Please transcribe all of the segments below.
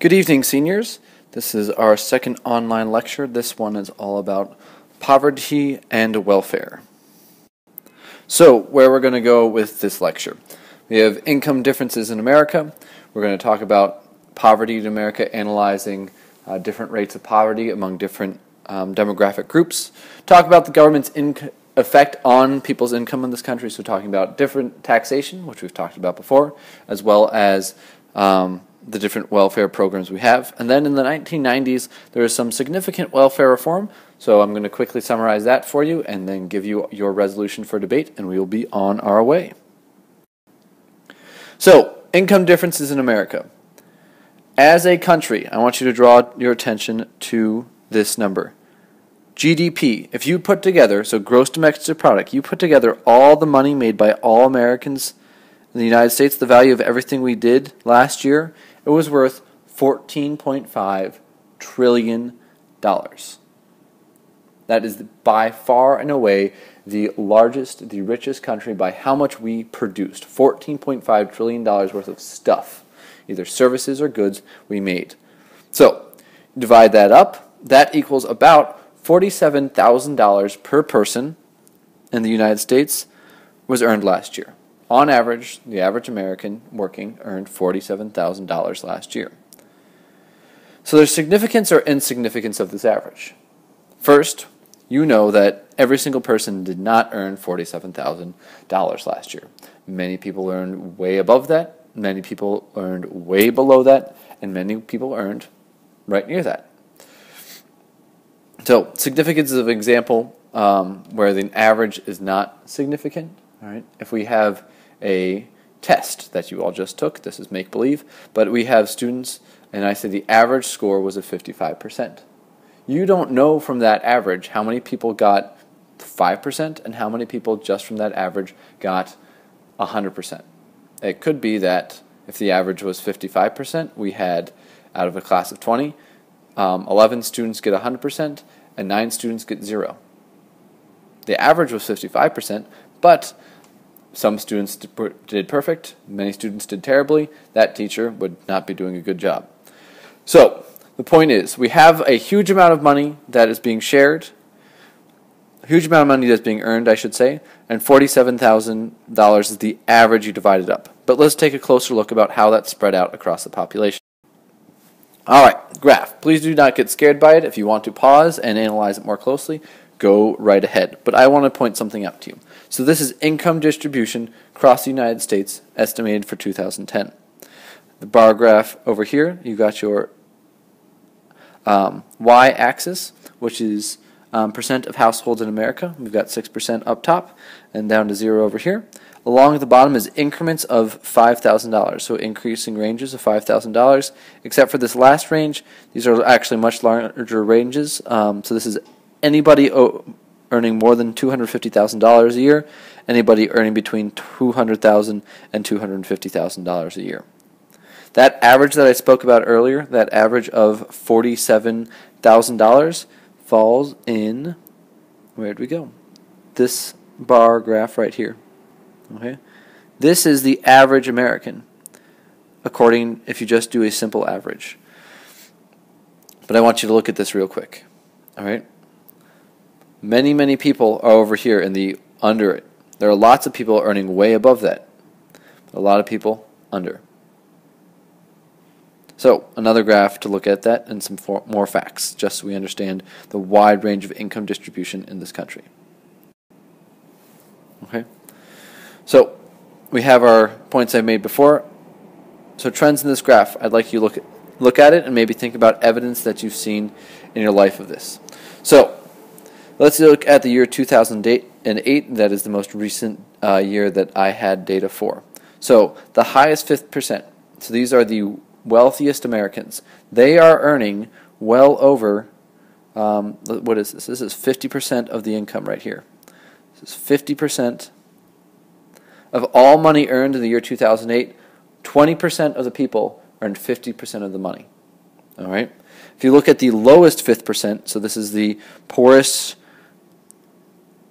Good evening, seniors. This is our second online lecture. This one is all about poverty and welfare. So, where we're going to go with this lecture. We have income differences in America. We're going to talk about poverty in America, analyzing different rates of poverty among different demographic groups. Talk about the government's effect on people's income in this country, so talking about different taxation, which we've talked about before, as well as the different welfare programs we have. And then in the 1990s, there was some significant welfare reform, so I'm going to quickly summarize that for you and then give you your resolution for debate, and we will be on our way. So, income differences in America. As a country, I want you to draw your attention to this number. GDP, if you put together, so gross domestic product, you put together all the money made by all Americans in the United States, the value of everything we did last year, it was worth $14.5 trillion. That is by far and away the largest, the richest country by how much we produced. $14.5 trillion worth of stuff, either services or goods we made. So, divide that up, that equals about $47,000 per person in the United States was earned last year. On average, the average American working earned $47,000 last year. So there's significance or insignificance of this average. First, you know that every single person did not earn $47,000 last year. Many people earned way above that, many people earned way below that, and many people earned right near that. So, significance is an example where the average is not significant. All right? If we have a test that you all just took, this is make-believe, but we have students, and I say the average score was a 55%. You don't know from that average how many people got 5% and how many people just from that average got 100%. It could be that if the average was 55%, we had, out of a class of 20, 11 students get 100%, and 9 students get 0. The average was 55%, but some students did perfect, many students did terribly. That teacher would not be doing a good job. So, the point is, we have a huge amount of money that is being shared, a huge amount of money that's being earned, I should say, and $47,000 is the average you divide it up. But let's take a closer look about how that's spread out across the population. Alright, graph. Please do not get scared by it. If you want to pause and analyze it more closely, go right ahead. But I want to point something out to you. So this is income distribution across the United States estimated for 2010. The bar graph over here, you got your y-axis, which is percent of households in America. We've got 6% up top and down to 0 over here. Along the bottom is increments of $5,000, so increasing ranges of $5,000. Except for this last range, these are actually much larger ranges. So this is anybody earning more than $250,000 a year, anybody earning between $200,000 and $250,000 a year. That average that I spoke about earlier, that average of $47,000, falls in, where'd we go? This bar graph right here. Okay, this is the average American, according if you just do a simple average. But I want you to look at this real quick. All right, many people are over here in the under it. There are lots of people earning way above that, but a lot of people under. So another graph to look at that and some more facts, just so we understand the wide range of income distribution in this country. Okay. So, we have our points I made before. So, trends in this graph, I'd like you to look at it and maybe think about evidence that you've seen in your life of this. So, let's look at the year 2008, that is the most recent year that I had data for. So, the highest 5%, so these are the wealthiest Americans. They are earning well over, what is this? This is 50% of the income right here. This is 50%. Of all money earned in the year 2008, 20% of the people earned 50% of the money. All right. If you look at the lowest 5%, so this is the poorest.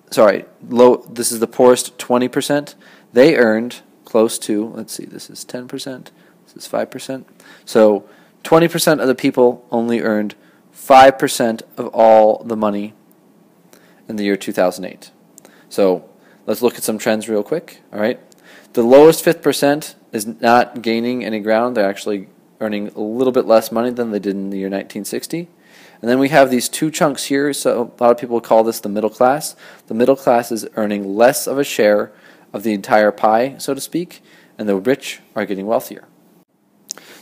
This is the poorest 20%. They earned close to. Let's see. This is 10%. This is 5%. So 20% of the people only earned 5% of all the money in the year 2008. So let's look at some trends real quick. All right, the lowest 5% is not gaining any ground. They're actually earning a little bit less money than they did in the year 1960. And then we have these two chunks here. So a lot of people call this the middle class. The middle class is earning less of a share of the entire pie, so to speak, and the rich are getting wealthier.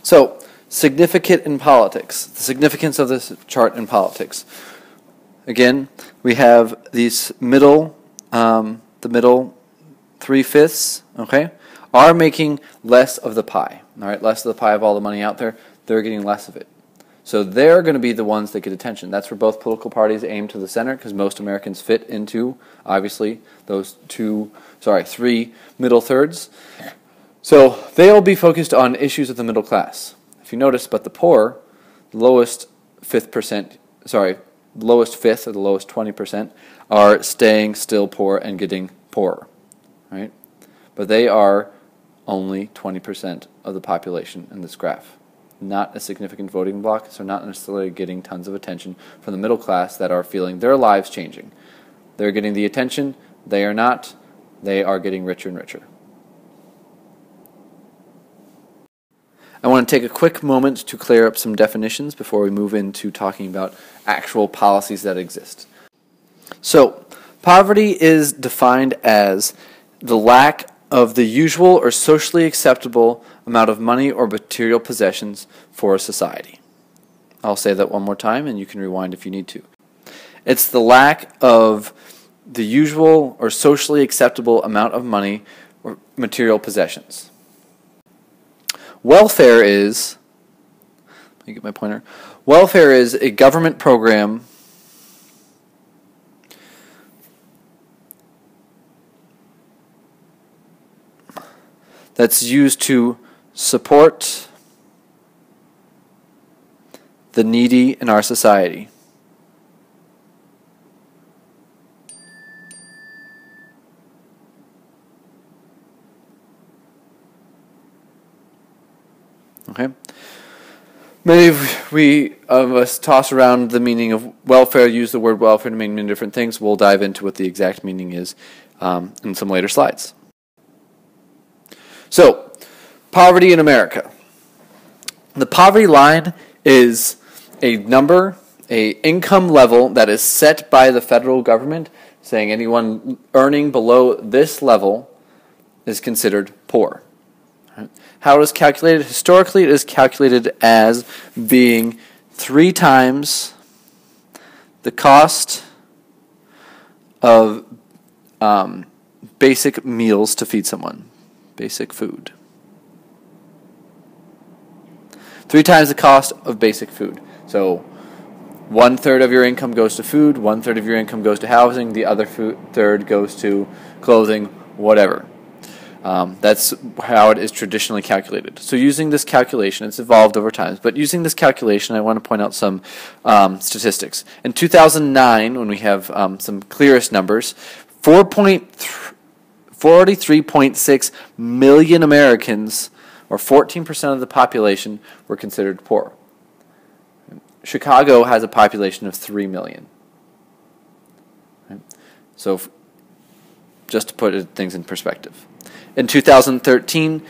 So, significant in politics, the significance of this chart in politics. Again, we have these middle, the middle 3/5, okay, are making less of the pie, all right, less of the pie of all the money out there. They're getting less of it. So they're going to be the ones that get attention. That's where both political parties aim to the center, because most Americans fit into, obviously, those three middle thirds. So they'll be focused on issues of the middle class. If you notice, but the poor, the lowest fifth or the lowest 20% are staying still poor and getting poorer, right? But they are only 20% of the population in this graph. Not a significant voting bloc, so not necessarily getting tons of attention from the middle class that are feeling their lives changing. They're getting the attention, they are not. They are getting richer and richer. I want to take a quick moment to clear up some definitions before we move into talking about actual policies that exist. So, poverty is defined as the lack of the usual or socially acceptable amount of money or material possessions for a society. I'll say that one more time, and you can rewind if you need to. It's the lack of the usual or socially acceptable amount of money or material possessions. Welfare is, let me get my pointer. Welfare is a government program that's used to support the needy in our society. Okay. Many of us toss around the meaning of welfare, use the word welfare to mean many different things. We'll dive into what the exact meaning is in some later slides. So, poverty in America. The poverty line is a number, a income level that is set by the federal government, saying anyone earning below this level is considered poor. How it is calculated? Historically, it is calculated as being 3 times the cost of basic meals to feed someone, basic food. 3 times the cost of basic food. So 1/3 of your income goes to food, 1/3 of your income goes to housing, the other third goes to clothing, whatever. That's how it is traditionally calculated. So using this calculation, it's evolved over time, but using this calculation, I want to point out some statistics. In 2009, when we have some clearest numbers, 43.6 million Americans, or 14% of the population, were considered poor. Chicago has a population of 3 million. So just to put things in perspective. In 2013,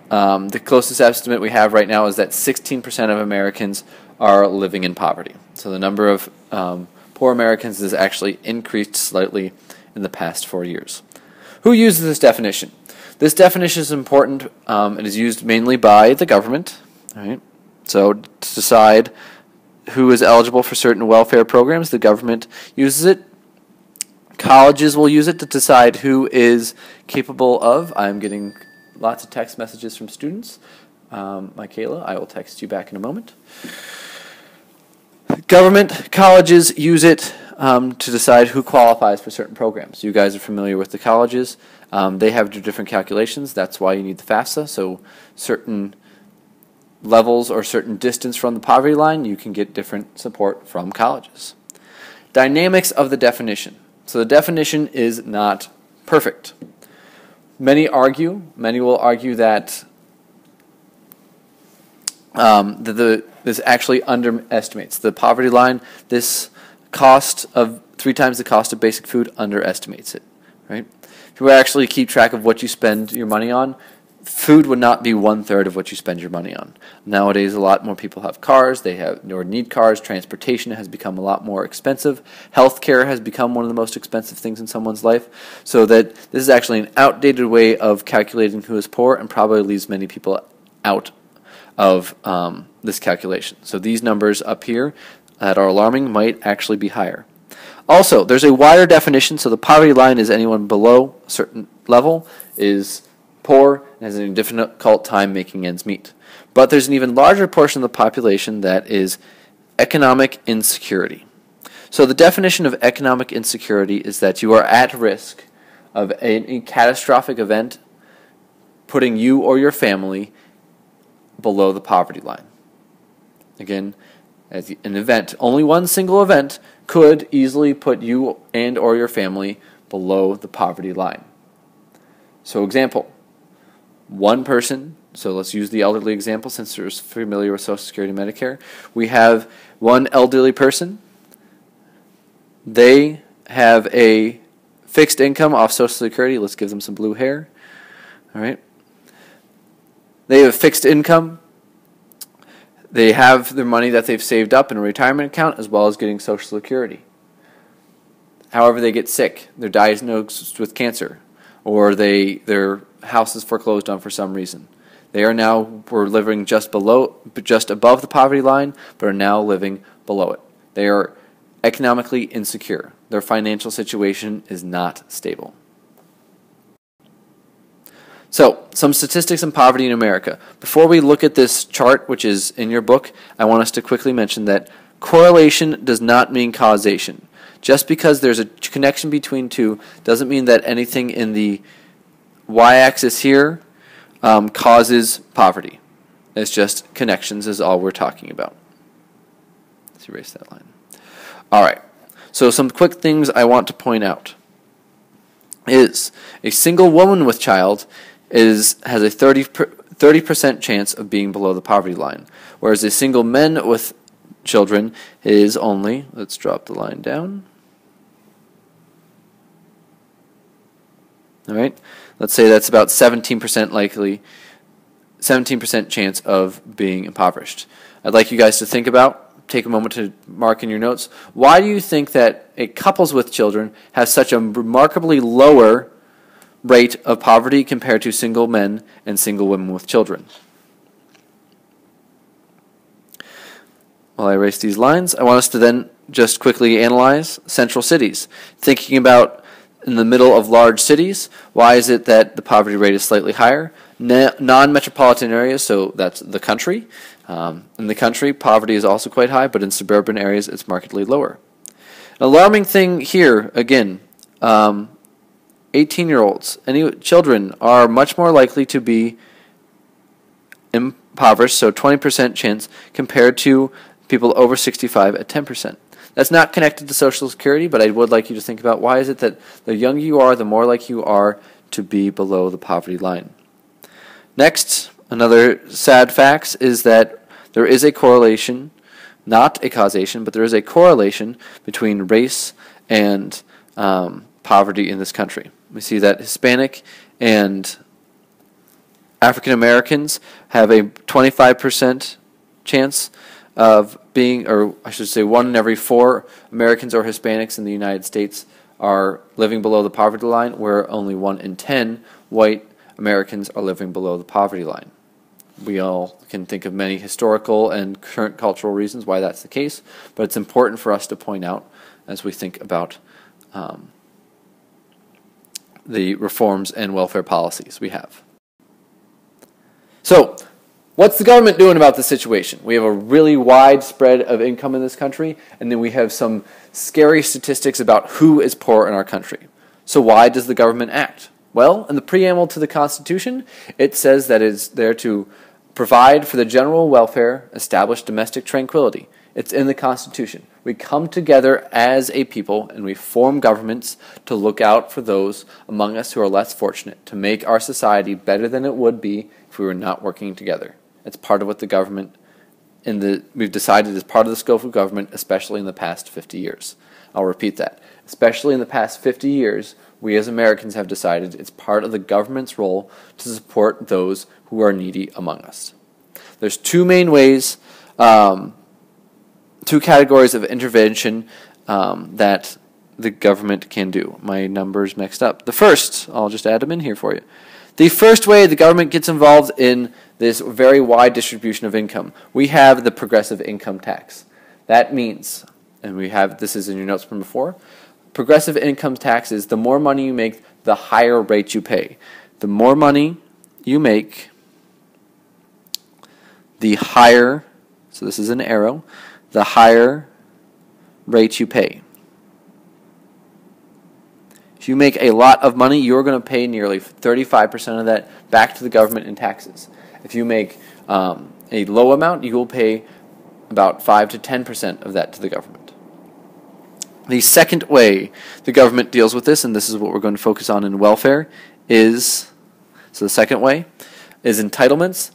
the closest estimate we have right now is that 16% of Americans are living in poverty. So the number of poor Americans has actually increased slightly in the past 4 years. Who uses this definition? This definition is important. It is used mainly by the government. All right? So to decide who is eligible for certain welfare programs, the government uses it. Colleges will use it to decide who is capable of. I'm getting lots of text messages from students. Michaela, I will text you back in a moment. Colleges use it to decide who qualifies for certain programs. You guys are familiar with the colleges. They have different calculations. That's why you need the FAFSA. So certain levels or certain distance from the poverty line, you can get different support from colleges. Dynamics of the definition. So the definition is not perfect. Many will argue that this actually underestimates the poverty line. This cost of 3 times the cost of basic food underestimates it, right? If you actually keep track of what you spend your money on, food would not be 1/3 of what you spend your money on. Nowadays, a lot more people have cars. They have or need cars. Transportation has become a lot more expensive. Healthcare has become one of the most expensive things in someone's life. So that this is actually an outdated way of calculating who is poor, and probably leaves many people out of this calculation. So these numbers up here that are alarming might actually be higher. Also, there's a wider definition. So the poverty line is anyone below a certain level is poor and has a difficult time making ends meet. But there's an even larger portion of the population that is economic insecurity. So the definition of economic insecurity is that you are at risk of a catastrophic event putting you or your family below the poverty line. Again, as an event, only one single event could easily put you and or your family below the poverty line. So example, one person, so let's use the elderly example since you're familiar with Social Security and Medicare. We have one elderly person. They have a fixed income off Social Security. Let's give them some blue hair. All right. They have a fixed income. They have their money that they've saved up in a retirement account as well as getting Social Security. However, they get sick. They're diagnosed with cancer, or their house is foreclosed on for some reason. We're living just above the poverty line, but are now living below it. They are economically insecure. Their financial situation is not stable. So, some statistics on poverty in America. Before we look at this chart, which is in your book, I want us to quickly mention that correlation does not mean causation. Just because there's a connection between two doesn't mean that anything in the y-axis here causes poverty. It's just connections is all we're talking about. Let's erase that line. All right. So some quick things I want to point out is a single woman with child has a 30% chance of being below the poverty line, whereas a single man with children is only, let's drop the line down. All right, let's say that's about 17% likely, 17% chance of being impoverished. I'd like you guys to take a moment to mark in your notes. Why do you think that couples with children have such a remarkably lower rate of poverty compared to single men and single women with children? While I erase these lines, I want us to then just quickly analyze central cities. Thinking about in the middle of large cities, why is it that the poverty rate is slightly higher? Non-metropolitan areas, so that's the country. In the country, poverty is also quite high, but in suburban areas, it's markedly lower. An alarming thing here, again, 18-year-olds, any children are much more likely to be impoverished, so 20% chance, compared to people over 65 at 10%. That's not connected to Social Security, but I would like you to think about why is it that the younger you are, the more likely you are to be below the poverty line. Next, another sad fact is that there is a correlation, not a causation, but there is a correlation between race and poverty in this country. We see that Hispanic and African Americans have a 25% chance of being, or I should say 1 in every 4 Americans or Hispanics in the United States are living below the poverty line, where only 1 in 10 white Americans are living below the poverty line. We all can think of many historical and current cultural reasons why that's the case, but it's important for us to point out as we think about the reforms and welfare policies we have. So, what's the government doing about the situation? We have a really wide spread of income in this country, and then we have some scary statistics about who is poor in our country. So why does the government act? Well, in the preamble to the Constitution, it says that it is there to provide for the general welfare, establish domestic tranquility. It's in the Constitution. We come together as a people and we form governments to look out for those among us who are less fortunate, to make our society better than it would be if we were not working together. It's part of what the government we've decided is part of the scope of government, especially in the past 50 years. I'll repeat that. Especially in the past 50 years, we as Americans have decided it's part of the government's role to support those who are needy among us. There's two main ways, two categories of intervention that the government can do. My number's mixed up. The first, I'll just add them in here for you. The first way the government gets involved in this very wide distribution of income, we have the progressive income tax. That means, and this is in your notes from before, progressive income tax is the more money you make, the higher rate you pay. The more money you make, the higher, so this is an arrow, the higher rate you pay. If you make a lot of money, you're going to pay nearly 35% of that back to the government in taxes. If you make a low amount, you will pay about 5 to 10% of that to the government. The second way the government deals with this, and this is what we're going to focus on in welfare, is, so the second way, is entitlements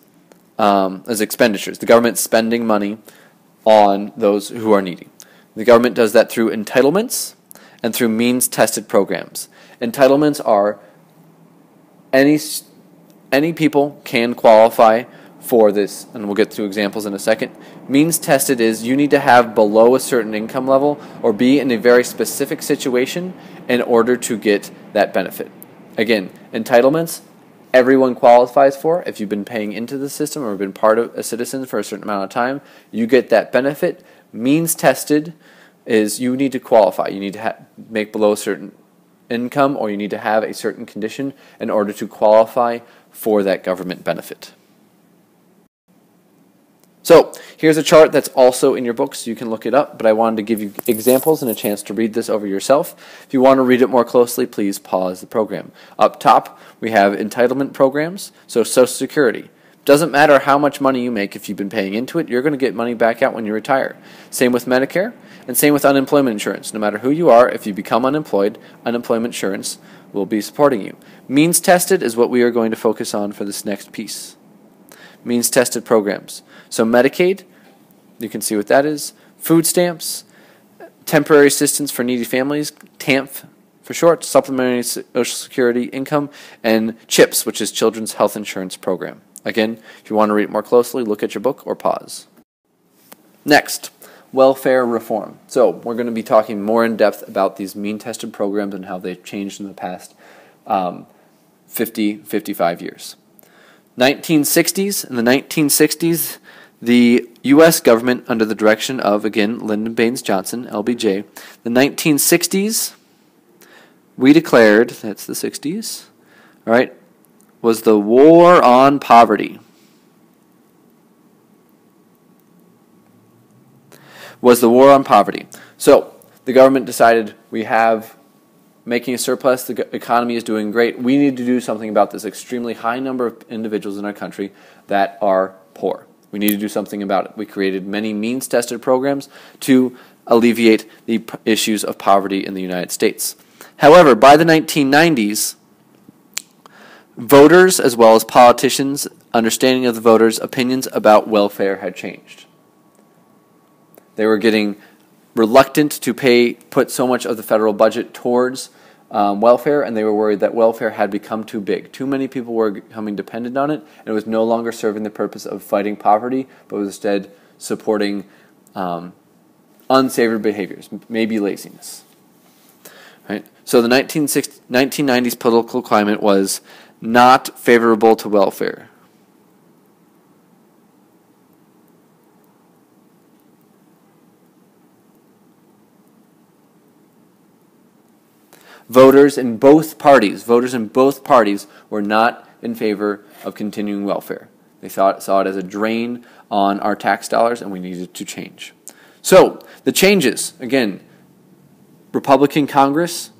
as expenditures. The government spending money on those who are needy. The government does that through entitlements and through means-tested programs. Entitlements are any people can qualify for this, and we'll get to examples in a second. Means-tested is you need to have below a certain income level or be in a very specific situation in order to get that benefit. Again, entitlements, everyone qualifies for. If you've been paying into the system or been part of a citizen for a certain amount of time, you get that benefit. Means-tested is you need to qualify. You need to make below a certain income or you need to have a certain condition in order to qualify for that government benefit. So here's a chart that's also in your book, so you can look it up, but I wanted to give you examples and a chance to read this over yourself. If you want to read it more closely, please pause the program. Up top, we have entitlement programs, so Social Security. Doesn't matter how much money you make, if you've been paying into it, you're going to get money back out when you retire. Same with Medicare, and same with unemployment insurance. No matter who you are, if you become unemployed, unemployment insurance will be supporting you. Means tested is what we are going to focus on for this next piece. Means tested programs. So Medicaid, you can see what that is. Food stamps, temporary assistance for needy families, TAMF for short, supplementary Social Security income, and CHIPS, which is Children's Health Insurance Program. Again, if you want to read it more closely, look at your book or pause. Next, welfare reform. So we're going to be talking more in depth about these mean-tested programs and how they've changed in the past 55 years. 1960s. In the 1960s, the U.S. government, under the direction of, again, Lyndon Baines Johnson, LBJ, the 1960s, we declared, that's the 60s, all right, was the war on poverty. Was the war on poverty. So the government decided we have making a surplus, the economy is doing great. We need to do something about this extremely high number of individuals in our country that are poor. We need to do something about it. We created many means-tested programs to alleviate the issues of poverty in the United States. However, by the 1990s, voters as well as politicians' understanding of the voters' opinions about welfare had changed. They were getting reluctant to put so much of the federal budget towards welfare, and they were worried that welfare had become too big. Too many people were becoming dependent on it, and it was no longer serving the purpose of fighting poverty, but was instead supporting unsavory behaviors, maybe laziness. Right? So the 1990s political climate was not favorable to welfare. Voters in both parties were not in favor of continuing welfare. They saw it as a drain on our tax dollars, and we needed to change. So the changes, again, Republican Congress,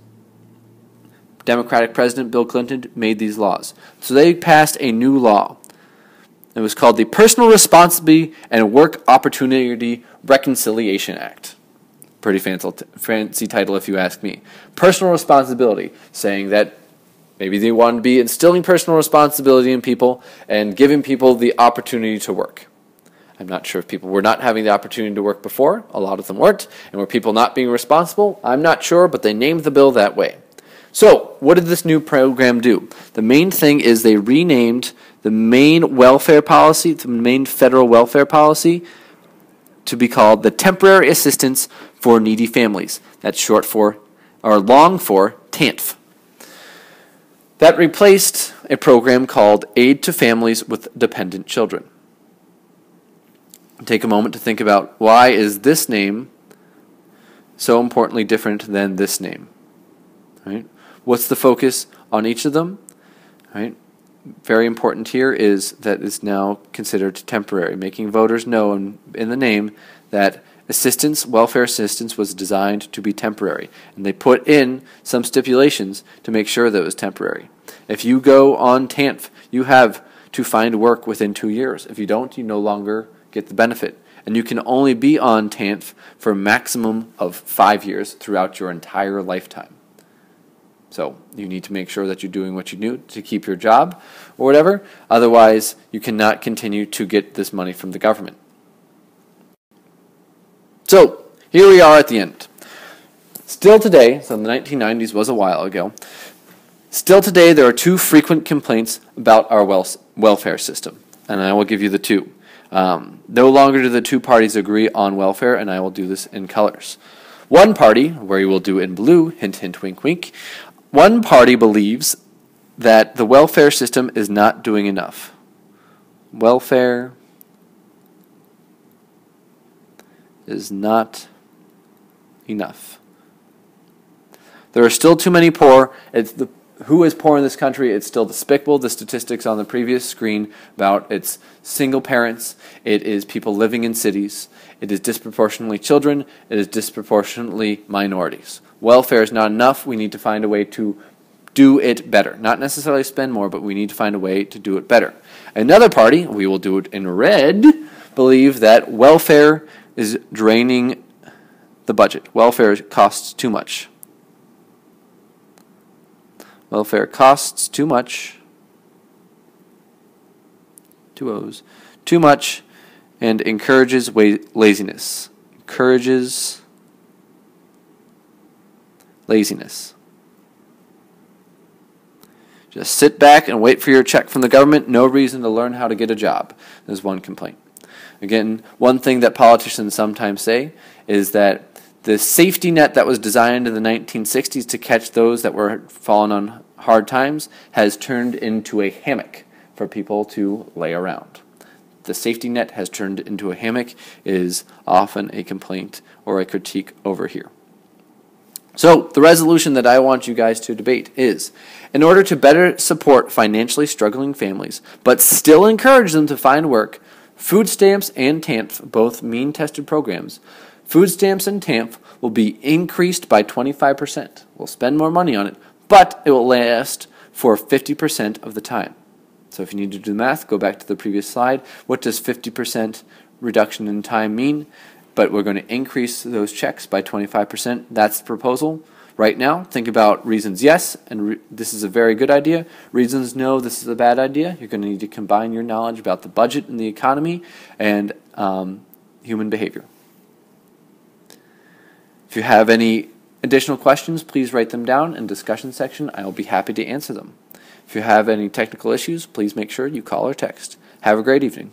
Democratic President Bill Clinton made these laws. So they passed a new law. It was called the Personal Responsibility and Work Opportunity Reconciliation Act. Pretty fancy title if you ask me. Personal responsibility, saying that Maybe they want to be instilling personal responsibility in people and giving people the opportunity to work. I'm not sure if people were not having the opportunity to work before. A lot of them weren't. And were people not being responsible? I'm not sure, but they named the bill that way. So, what did this new program do? The main thing is they renamed the main welfare policy, the main federal welfare policy, to be called the Temporary Assistance for Needy Families. That's short for, or long for, TANF. That replaced a program called Aid to Families with Dependent Children. Take a moment to think about, why is this name so importantly different than this name? Right? What's the focus on each of them? Right? Very important here is that it's now considered temporary, making voters know in the name that welfare assistance was designed to be temporary. And they put in some stipulations to make sure that it was temporary. If you go on TANF, you have to find work within 2 years. If you don't, you no longer get the benefit. And you can only be on TANF for a maximum of 5 years throughout your entire lifetime. So you need to make sure that you're doing what you do to keep your job or whatever. Otherwise, you cannot continue to get this money from the government. So here we are at the end. Still today, so the 1990s was a while ago, still today there are two frequent complaints about our welfare system. And I will give you the two. No longer do the two parties agree on welfare, and I will do this in colors. One party, where you will do in blue, hint, hint, wink, wink, one party believes that the welfare system is not doing enough. Welfare is not enough. There are still too many poor. Who is poor in this country? It's still despicable. The statistics on the previous screen about it's single parents, it is people living in cities, it is disproportionately children, it is disproportionately minorities. Welfare is not enough. We need to find a way to do it better. Not necessarily spend more, but we need to find a way to do it better. Another party, we will do it in red, believe that welfare is draining the budget. Welfare costs too much. Welfare costs too much. Two O's. Too much, and encourages laziness. Encourages laziness. Just sit back and wait for your check from the government. No reason to learn how to get a job. There's one complaint. Again, one thing that politicians sometimes say is that the safety net that was designed in the 1960s to catch those that were fallen on hard times has turned into a hammock for people to lay around. The safety net has turned into a hammock is often a complaint or a critique over here. So, the resolution that I want you guys to debate is, in order to better support financially struggling families, but still encourage them to find work, food stamps and TANF, both mean-tested programs, food stamps and TANF will be increased by 25%. We'll spend more money on it, but it will last for 50% of the time. So if you need to do the math, go back to the previous slide. What does 50% reduction in time mean? But we're going to increase those checks by 25%. That's the proposal. Right now, think about reasons yes, and this is a very good idea. Reasons no, this is a bad idea. You're going to need to combine your knowledge about the budget and the economy and human behavior. If you have any additional questions, please write them down in the discussion section. I will be happy to answer them. If you have any technical issues, please make sure you call or text. Have a great evening.